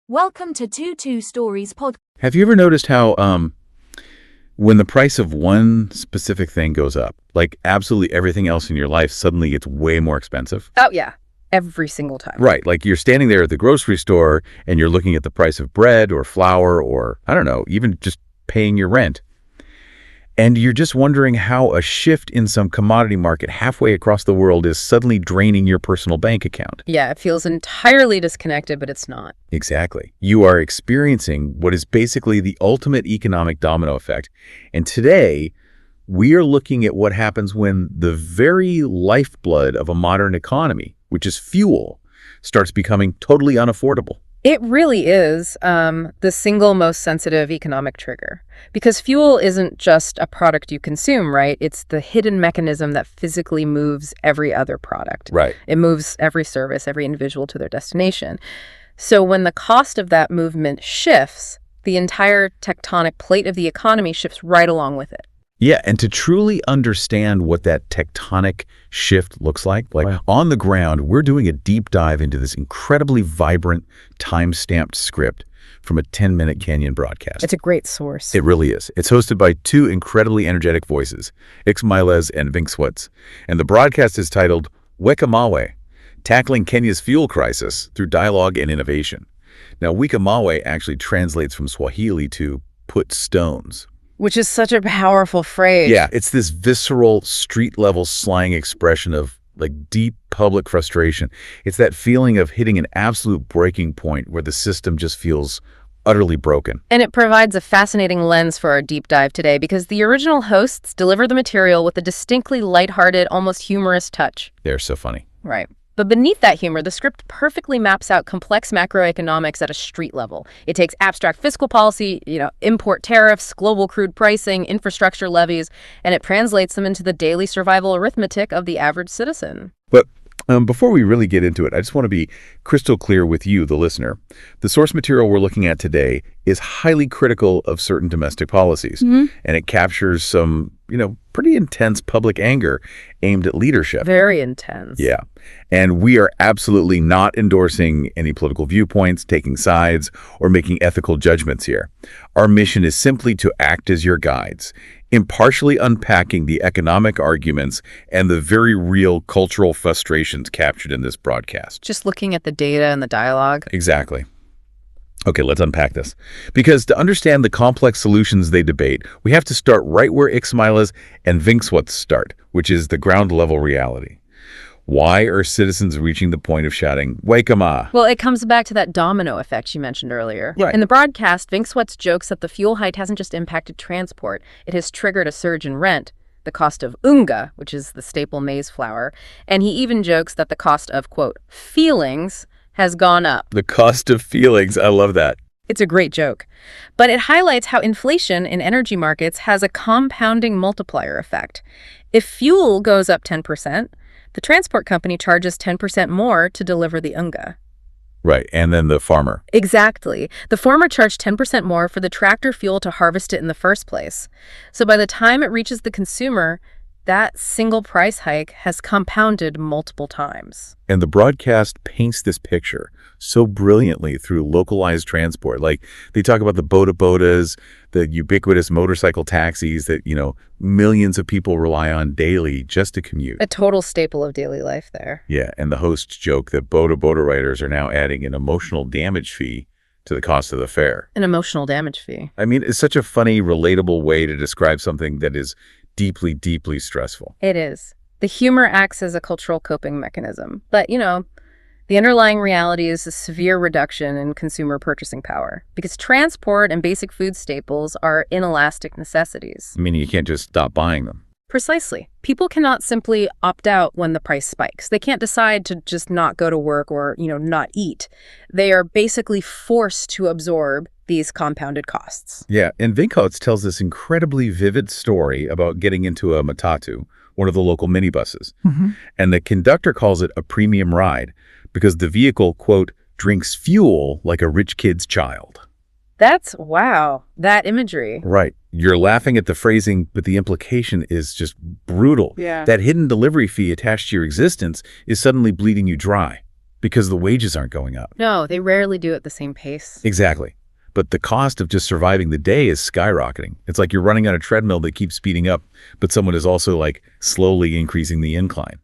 Welcome to Two Stories Podcast. Have you ever noticed how when the price of one specific thing goes up, like absolutely everything else in your life suddenly gets way more expensive? Oh, yeah. Every single time. Right. Like you're standing there at the grocery store and you're looking at the price of bread or flour or, I don't know, even just paying your rent. And you're just wondering how a shift in some commodity market halfway across the world is suddenly draining your personal bank account. Yeah, it feels entirely disconnected, but it's not. Exactly. You are experiencing what is basically the ultimate economic domino effect. And today, we are looking at what happens when the very lifeblood of a modern economy, which is fuel, starts becoming totally unaffordable. It really is the single most sensitive economic trigger. Because fuel isn't just a product you consume, right? It's the hidden mechanism that physically moves every other product. Right. It moves every service, every individual to their destination. So when the cost of that movement shifts, the entire tectonic plate of the economy shifts right along with it. Yeah, and to truly understand what that tectonic shift looks like Wow. on the ground, we're doing a deep dive into this incredibly vibrant, time-stamped script from a 10-minute Kenyan broadcast. It's a great source. It really is. It's hosted by two incredibly energetic voices, Xmilez and Vinkxwts, and the broadcast is titled WEKA MAWE, Tackling Kenya's Fuel Crisis Through Dialogue and Innovation. Now, WEKA MAWE actually translates from Swahili to put stones. Which is such a powerful phrase. Yeah, it's this visceral, street-level slang expression of like deep public frustration. It's that feeling of hitting an absolute breaking point where the system just feels utterly broken. And it provides a fascinating lens for our deep dive today because the original hosts deliver the material with a distinctly lighthearted, almost humorous touch. They're so funny. Right. But beneath that humor, the script perfectly maps out complex macroeconomics at a street level. It takes abstract fiscal policy, import tariffs, global crude pricing, infrastructure levies, and it translates them into the daily survival arithmetic of the average citizen. But before we really get into it, I just want to be crystal clear with you, the listener. The source material we're looking at today is highly critical of certain domestic policies, and it captures some, pretty intense public anger aimed at leadership. Very intense. Yeah. And we are absolutely not endorsing any political viewpoints, taking sides, or making ethical judgments here. Our mission is simply to act as your guides, impartially unpacking the economic arguments and the very real cultural frustrations captured in this broadcast. Just looking at the data and the dialogue. Exactly. Okay, let's unpack this. Because to understand the complex solutions they debate, we have to start right where Xmilez and Vinkxwts start, which is the ground-level reality. Why are citizens reaching the point of shouting, "WEKA MAWE"? Well, it comes back to that domino effect you mentioned earlier. Right. In the broadcast, Vinkxwts jokes that the fuel hike hasn't just impacted transport. It has triggered a surge in rent, the cost of unga, which is the staple maize flour, and he even jokes that the cost of, quote, feelings has gone up. The cost of feelings. I love that. It's a great joke. But it highlights how inflation in energy markets has a compounding multiplier effect. If fuel goes up 10%, the transport company charges 10% more to deliver the unga. Right, and then the farmer. Exactly. The farmer charged 10% more for the tractor fuel to harvest it in the first place. So by the time it reaches the consumer, that single price hike has compounded multiple times. And the broadcast paints this picture so brilliantly through localized transport. Like they talk about the boda-bodas, the ubiquitous motorcycle taxis that, millions of people rely on daily just to commute. A total staple of daily life there. Yeah, and the hosts joke that boda-boda riders are now adding an emotional damage fee to the cost of the fare. An emotional damage fee. I mean, it's such a funny, relatable way to describe something that is deeply, deeply stressful. It is. The humor acts as a cultural coping mechanism. But, the underlying reality is a severe reduction in consumer purchasing power because transport and basic food staples are inelastic necessities. I mean, you can't just stop buying them. Precisely. People cannot simply opt out when the price spikes. They can't decide to just not go to work or, not eat. They are basically forced to absorb these compounded costs. Yeah, and Vinkxwts tells this incredibly vivid story about getting into a matatu, one of the local minibuses. And the conductor calls it a premium ride because the vehicle, quote, drinks fuel like a rich kid's child. Wow, that imagery. Right. You're laughing at the phrasing, but the implication is just brutal. Yeah. That hidden delivery fee attached to your existence is suddenly bleeding you dry because the wages aren't going up. No, they rarely do at the same pace. Exactly. But the cost of just surviving the day is skyrocketing. It's like you're running on a treadmill that keeps speeding up, but someone is also like slowly increasing the incline.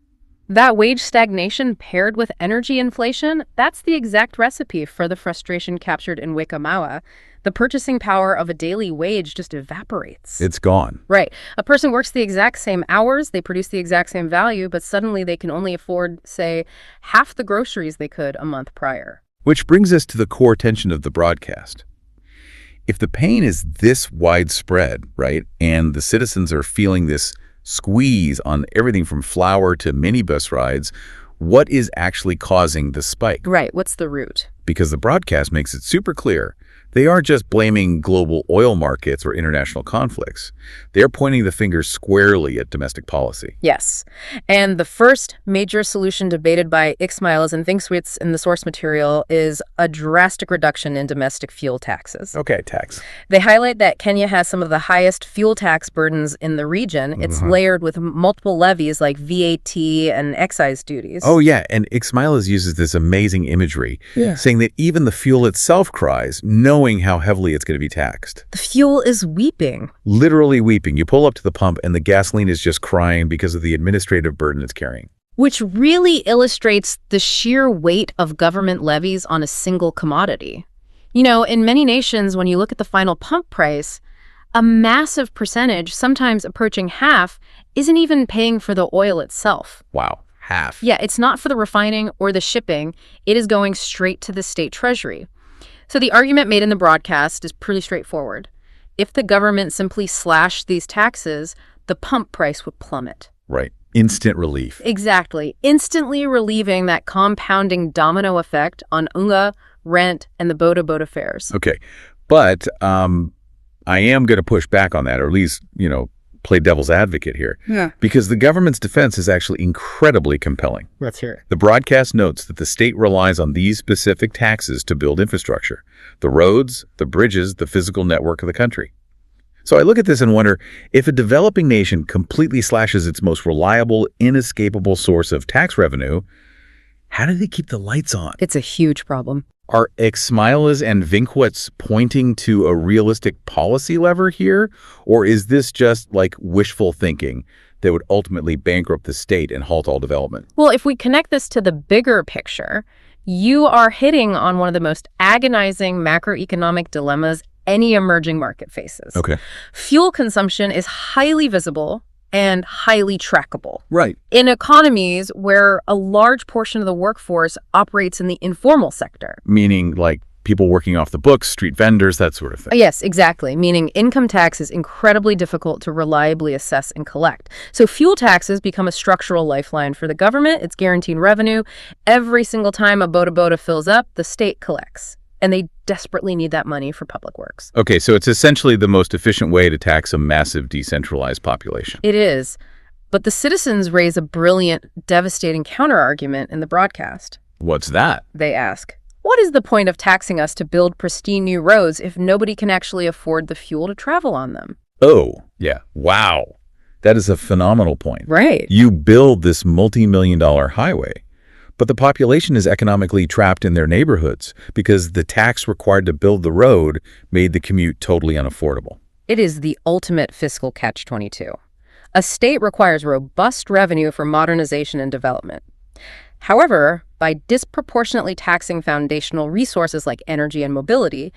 That wage stagnation paired with energy inflation, that's the exact recipe for the frustration captured in WEKA MAWE. The purchasing power of a daily wage just evaporates. It's gone. Right. A person works the exact same hours, they produce the exact same value, but suddenly they can only afford, say, half the groceries they could a month prior. Which brings us to the core tension of the broadcast. If the pain is this widespread, right, and the citizens are feeling this squeeze on everything from flour to minibus rides, what is actually causing the spike? Right. What's the root? Because the broadcast makes it super clear. They aren't just blaming global oil markets or international conflicts. They're pointing the finger squarely at domestic policy. Yes. And the first major solution debated by Xmilez and Vinkxwts in the source material is a drastic reduction in domestic fuel taxes. Okay, tax. They highlight that Kenya has some of the highest fuel tax burdens in the region. It's layered with multiple levies like VAT and excise duties. Oh, yeah, and Xmilez uses this amazing imagery, saying that even the fuel itself cries, knowing how heavily it's going to be taxed. The fuel is weeping. Literally weeping. You pull up to the pump and the gasoline is just crying because of the administrative burden it's carrying. Which really illustrates the sheer weight of government levies on a single commodity. You know, in many nations, when you look at the final pump price, a massive percentage, sometimes approaching half, isn't even paying for the oil itself. Wow, half. Yeah, it's not for the refining or the shipping. It is going straight to the state treasury. So the argument made in the broadcast is pretty straightforward. If the government simply slashed these taxes, the pump price would plummet. Right. Instant relief. Exactly. Instantly relieving that compounding domino effect on unga, rent, and the boda fares. Okay. But I am going to push back on that, or at least, play devil's advocate here. Yeah. Because the government's defense is actually incredibly compelling. Let's hear it. The broadcast notes that the state relies on these specific taxes to build infrastructure, the roads, the bridges, the physical network of the country. So I look at this and wonder, if a developing nation completely slashes its most reliable, inescapable source of tax revenue, how do they keep the lights on? It's a huge problem. Are Xmilez and Vinkxwts pointing to a realistic policy lever here? Or is this just like wishful thinking that would ultimately bankrupt the state and halt all development? Well, if we connect this to the bigger picture, you are hitting on one of the most agonizing macroeconomic dilemmas any emerging market faces. Okay. Fuel consumption is highly visible and highly trackable. Right. In economies where a large portion of the workforce operates in the informal sector. Meaning like people working off the books, street vendors, that sort of thing. Yes, exactly. Meaning income tax is incredibly difficult to reliably assess and collect. So fuel taxes become a structural lifeline for the government. It's guaranteed revenue. Every single time a boda fills up, the state collects. And they desperately need that money for public works. Okay, so it's essentially the most efficient way to tax a massive decentralized population. It is. But the citizens raise a brilliant, devastating counterargument in the broadcast. What's that? They ask, what is the point of taxing us to build pristine new roads if nobody can actually afford the fuel to travel on them? Oh, yeah. Wow. That is a phenomenal point. Right. You build this multi-million-dollar highway, but the population is economically trapped in their neighborhoods because the tax required to build the road made the commute totally unaffordable. It is the ultimate fiscal catch-22. A state requires robust revenue for modernization and development. However, by disproportionately taxing foundational resources like energy and mobility,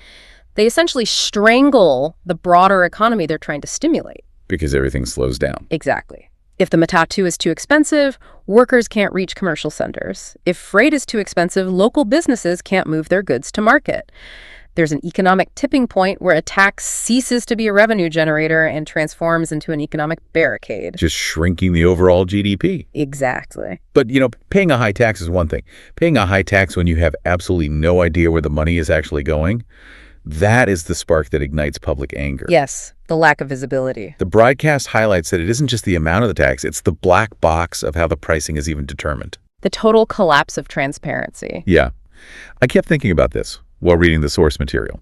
they essentially strangle the broader economy they're trying to stimulate. Because everything slows down. Exactly. If the matatu is too expensive, workers can't reach commercial centers. If freight is too expensive, local businesses can't move their goods to market. There's an economic tipping point where a tax ceases to be a revenue generator and transforms into an economic barricade. Just shrinking the overall GDP. Exactly. But, paying a high tax is one thing. Paying a high tax when you have absolutely no idea where the money is actually going, that is the spark that ignites public anger. Yes, the lack of visibility. The broadcast highlights that it isn't just the amount of the tax, it's the black box of how the pricing is even determined. The total collapse of transparency. Yeah. I kept thinking about this while reading the source material.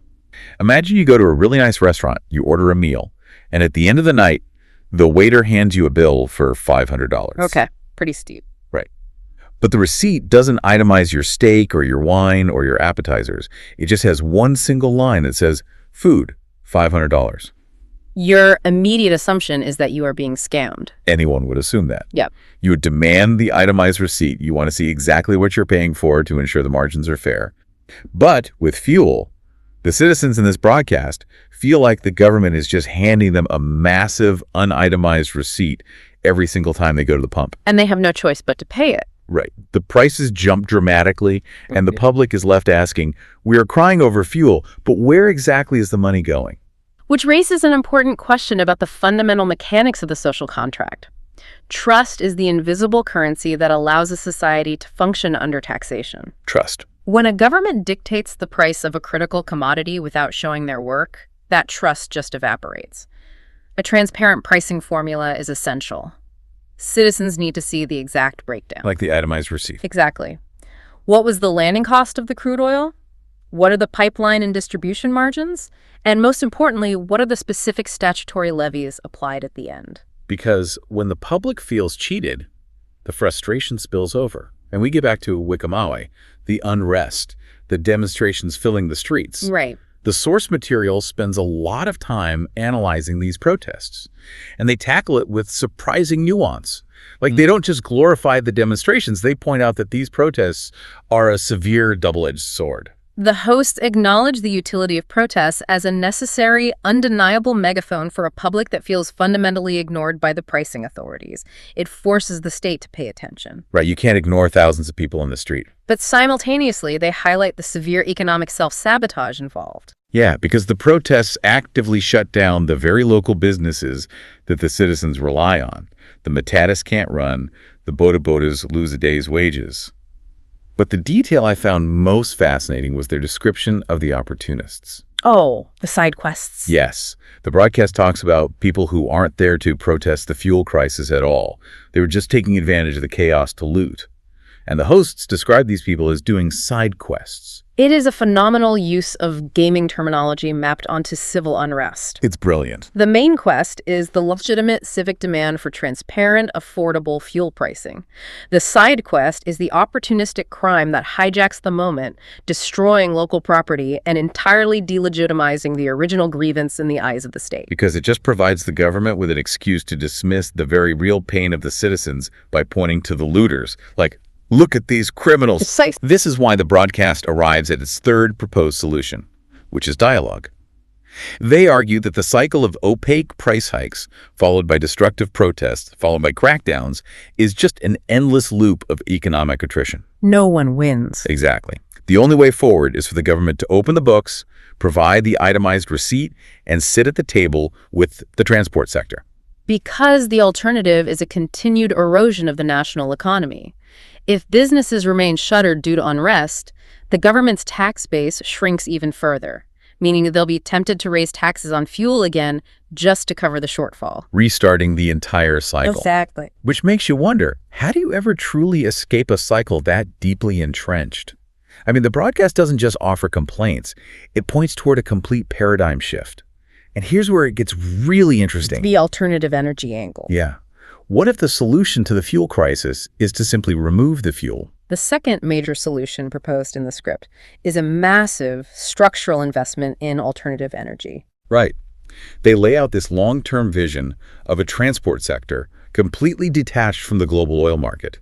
Imagine you go to a really nice restaurant, you order a meal, and at the end of the night, the waiter hands you a bill for $500. Okay, pretty steep. Right. But the receipt doesn't itemize your steak or your wine or your appetizers. It just has one single line that says, food, $500. Your immediate assumption is that you are being scammed. Anyone would assume that. Yep. You would demand the itemized receipt. You want to see exactly what you're paying for to ensure the margins are fair. But with fuel, the citizens in this broadcast feel like the government is just handing them a massive unitemized receipt every single time they go to the pump. And they have no choice but to pay it. Right. The prices jump dramatically, and the public is left asking, we are crying over fuel, but where exactly is the money going? Which raises an important question about the fundamental mechanics of the social contract. Trust is the invisible currency that allows a society to function under taxation. Trust. When a government dictates the price of a critical commodity without showing their work, that trust just evaporates. A transparent pricing formula is essential. Citizens need to see the exact breakdown. Like the itemized receipt. Exactly. What was the landing cost of the crude oil? What are the pipeline and distribution margins? And most importantly, what are the specific statutory levies applied at the end? Because when the public feels cheated, the frustration spills over. And we get back to WEKA MAWE, the unrest, the demonstrations filling the streets. Right. The source material spends a lot of time analyzing these protests, and they tackle it with surprising nuance. Like, they don't just glorify the demonstrations, they point out that these protests are a severe double-edged sword. The hosts acknowledge the utility of protests as a necessary, undeniable megaphone for a public that feels fundamentally ignored by the pricing authorities. It forces the state to pay attention. Right, you can't ignore thousands of people on the street. But simultaneously, they highlight the severe economic self-sabotage involved. Yeah, because the protests actively shut down the very local businesses that the citizens rely on. The matatas can't run, the boda-bodas lose a day's wages. But the detail I found most fascinating was their description of the opportunists. Oh, the side quests. Yes. The broadcast talks about people who aren't there to protest the fuel crisis at all. They were just taking advantage of the chaos to loot. And the hosts describe these people as doing side quests. It is a phenomenal use of gaming terminology mapped onto civil unrest. It's brilliant. The main quest is the legitimate civic demand for transparent, affordable fuel pricing. The side quest is the opportunistic crime that hijacks the moment, destroying local property and entirely delegitimizing the original grievance in the eyes of the state. Because it just provides the government with an excuse to dismiss the very real pain of the citizens by pointing to the looters, like, look at these criminals. This is why the broadcast arrives at its third proposed solution, which is dialogue. They argue that the cycle of opaque price hikes, followed by destructive protests, followed by crackdowns, is just an endless loop of economic attrition. No one wins. Exactly. The only way forward is for the government to open the books, provide the itemized receipt, and sit at the table with the transport sector. Because the alternative is a continued erosion of the national economy. If businesses remain shuttered due to unrest, the government's tax base shrinks even further, meaning they'll be tempted to raise taxes on fuel again just to cover the shortfall. Restarting the entire cycle. Exactly. Which makes you wonder, how do you ever truly escape a cycle that deeply entrenched? I mean, the broadcast doesn't just offer complaints. It points toward a complete paradigm shift. And here's where it gets really interesting. The alternative energy angle. Yeah. What if the solution to the fuel crisis is to simply remove the fuel? The second major solution proposed in the script is a massive structural investment in alternative energy. Right. They lay out this long-term vision of a transport sector completely detached from the global oil market.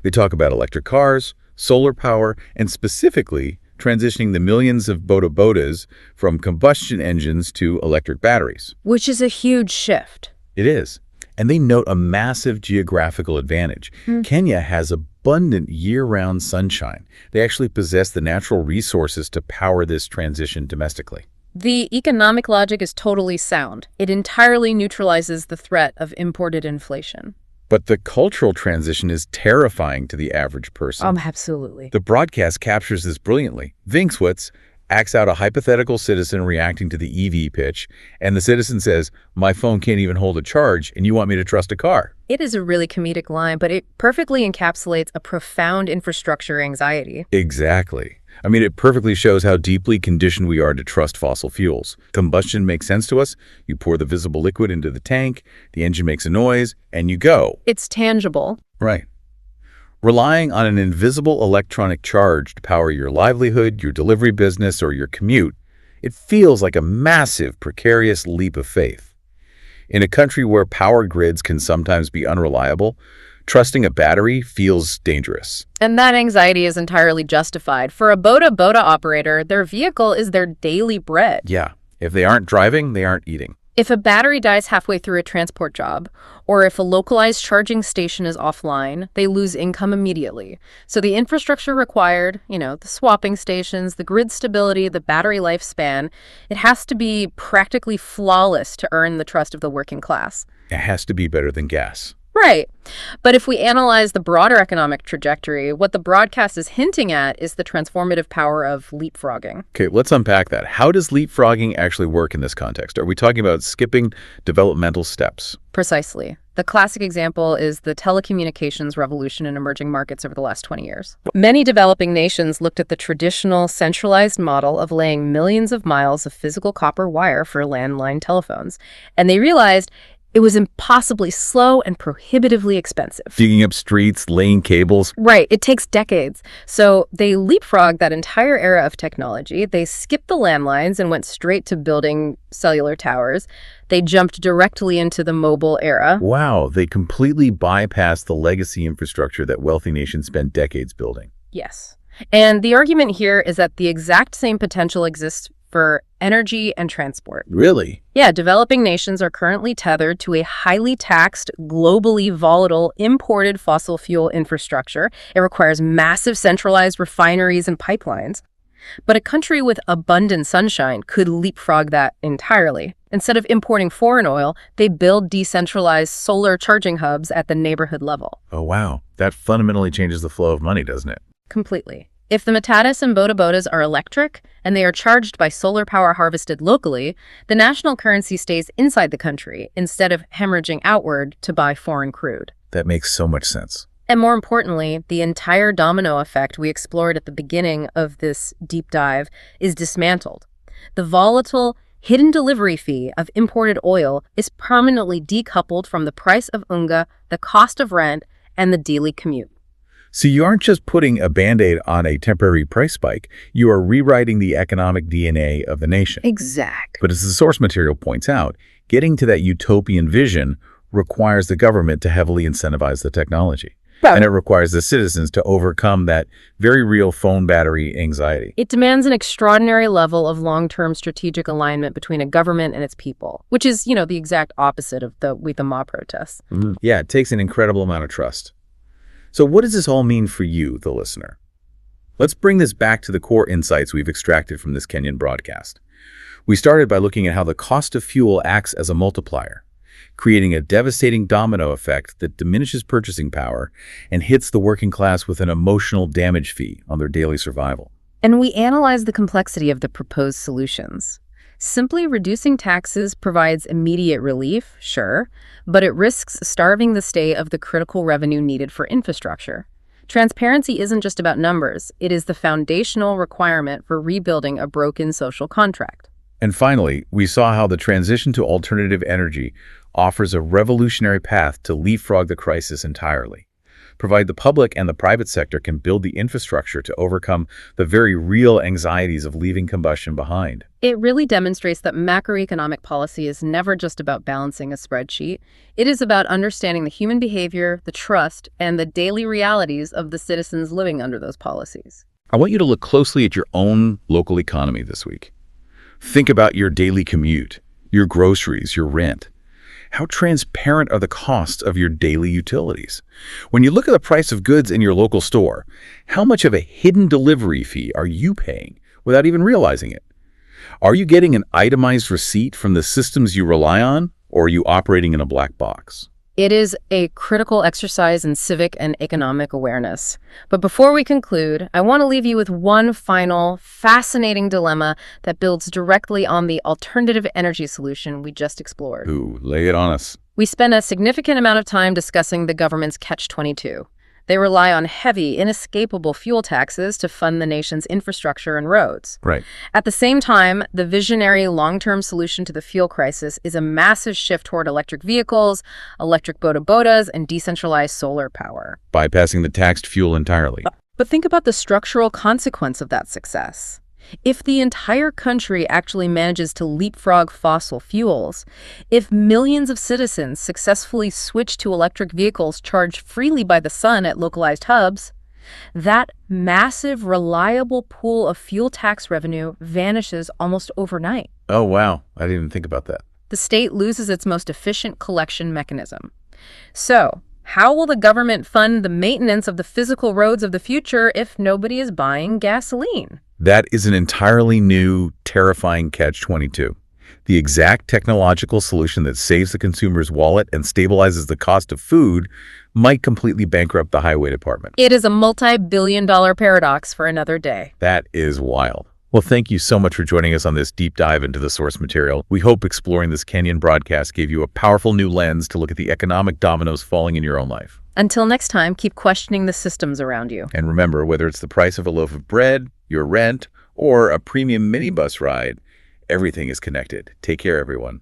They talk about electric cars, solar power, and specifically transitioning the millions of boda-bodas from combustion engines to electric batteries. Which is a huge shift. It is. And they note a massive geographical advantage. Kenya has abundant year-round sunshine. They actually possess the natural resources to power this transition domestically. The economic logic is totally sound. It entirely neutralizes the threat of imported inflation. But the cultural transition is terrifying to the average person. Absolutely. The broadcast captures this brilliantly. Vinkxwts acts out a hypothetical citizen reacting to the EV pitch, and the citizen says, my phone can't even hold a charge, and you want me to trust a car. It is a really comedic line, but it perfectly encapsulates a profound infrastructure anxiety. Exactly. I mean, it perfectly shows how deeply conditioned we are to trust fossil fuels. Combustion makes sense to us. You pour the visible liquid into the tank, the engine makes a noise, and you go. It's tangible. Right. Relying on an invisible electronic charge to power your livelihood, your delivery business, or your commute, it feels like a massive, precarious leap of faith. In a country where power grids can sometimes be unreliable, trusting a battery feels dangerous. And that anxiety is entirely justified. For a boda operator, their vehicle is their daily bread. Yeah, if they aren't driving, they aren't eating. If a battery dies halfway through a transport job, or if a localized charging station is offline, they lose income immediately. So the infrastructure required, the swapping stations, the grid stability, the battery lifespan, it has to be practically flawless to earn the trust of the working class. It has to be better than gas. Right. But if we analyze the broader economic trajectory, what the broadcast is hinting at is the transformative power of leapfrogging. Okay, let's unpack that. How does leapfrogging actually work in this context? Are we talking about skipping developmental steps? Precisely. The classic example is the telecommunications revolution in emerging markets over the last 20 years. Many developing nations looked at the traditional centralized model of laying millions of miles of physical copper wire for landline telephones, and they realized it was impossibly slow and prohibitively expensive. Digging up streets, laying cables. Right. It takes decades. So they leapfrogged that entire era of technology. They skipped the landlines and went straight to building cellular towers. They jumped directly into the mobile era. Wow, they completely bypassed the legacy infrastructure that wealthy nations spent decades building. Yes. And the argument here is that the exact same potential exists for energy and transport. Really? Yeah, developing nations are currently tethered to a highly taxed, globally volatile, imported fossil fuel infrastructure. It requires massive centralized refineries and pipelines. But a country with abundant sunshine could leapfrog that entirely. Instead of importing foreign oil, they build decentralized solar charging hubs at the neighborhood level. Oh, wow. That fundamentally changes the flow of money, doesn't it? Completely. If the matatas and bodas are electric and they are charged by solar power harvested locally, the national currency stays inside the country instead of hemorrhaging outward to buy foreign crude. That makes so much sense. And more importantly, the entire domino effect we explored at the beginning of this deep dive is dismantled. The volatile, hidden delivery fee of imported oil is permanently decoupled from the price of unga, the cost of rent, and the daily commute. So you aren't just putting a Band-Aid on a temporary price spike, you are rewriting the economic DNA of the nation. Exactly. But as the source material points out, getting to that utopian vision requires the government to heavily incentivize the technology. Well, and it requires the citizens to overcome that very real phone battery anxiety. It demands an extraordinary level of long-term strategic alignment between a government and its people, which is, the exact opposite of the WEKA MAWE protests. Yeah, it takes an incredible amount of trust. So what does this all mean for you, the listener? Let's bring this back to the core insights we've extracted from this Kenyan broadcast. We started by looking at how the cost of fuel acts as a multiplier, creating a devastating domino effect that diminishes purchasing power and hits the working class with an emotional damage fee on their daily survival. And we analyzed the complexity of the proposed solutions. Simply reducing taxes provides immediate relief, sure, but it risks starving the state of the critical revenue needed for infrastructure. Transparency isn't just about numbers. It is the foundational requirement for rebuilding a broken social contract. And finally, we saw how the transition to alternative energy offers a revolutionary path to leapfrog the crisis entirely. Provide the public and the private sector can build the infrastructure to overcome the very real anxieties of leaving combustion behind. It really demonstrates that macroeconomic policy is never just about balancing a spreadsheet. It is about understanding the human behavior, the trust, and the daily realities of the citizens living under those policies. I want you to look closely at your own local economy this week. Think about your daily commute, your groceries, your rent. How transparent are the costs of your daily utilities? When you look at the price of goods in your local store, how much of a hidden delivery fee are you paying without even realizing it? Are you getting an itemized receipt from the systems you rely on, or are you operating in a black box? It is a critical exercise in civic and economic awareness. But before we conclude, I want to leave you with one final, fascinating dilemma that builds directly on the alternative energy solution we just explored. Ooh, lay it on us. We spent a significant amount of time discussing the government's catch-22. They rely on heavy, inescapable fuel taxes to fund the nation's infrastructure and roads. Right. At the same time, the visionary long-term solution to the fuel crisis is a massive shift toward electric vehicles, electric boda-bodas, and decentralized solar power. Bypassing the taxed fuel entirely. But think about the structural consequence of that success. If the entire country actually manages to leapfrog fossil fuels, if millions of citizens successfully switch to electric vehicles charged freely by the sun at localized hubs, that massive, reliable pool of fuel tax revenue vanishes almost overnight. Oh, wow. I didn't even think about that. The state loses its most efficient collection mechanism. So, how will the government fund the maintenance of the physical roads of the future if nobody is buying gasoline? That is an entirely new, terrifying catch-22. The exact technological solution that saves the consumer's wallet and stabilizes the cost of food might completely bankrupt the highway department. It is a multi-billion-dollar paradox for another day. That is wild. Well, thank you so much for joining us on this deep dive into the source material. We hope exploring this Kenyan broadcast gave you a powerful new lens to look at the economic dominoes falling in your own life. Until next time, keep questioning the systems around you. And remember, whether it's the price of a loaf of bread, your rent, or a premium minibus ride, everything is connected. Take care, everyone.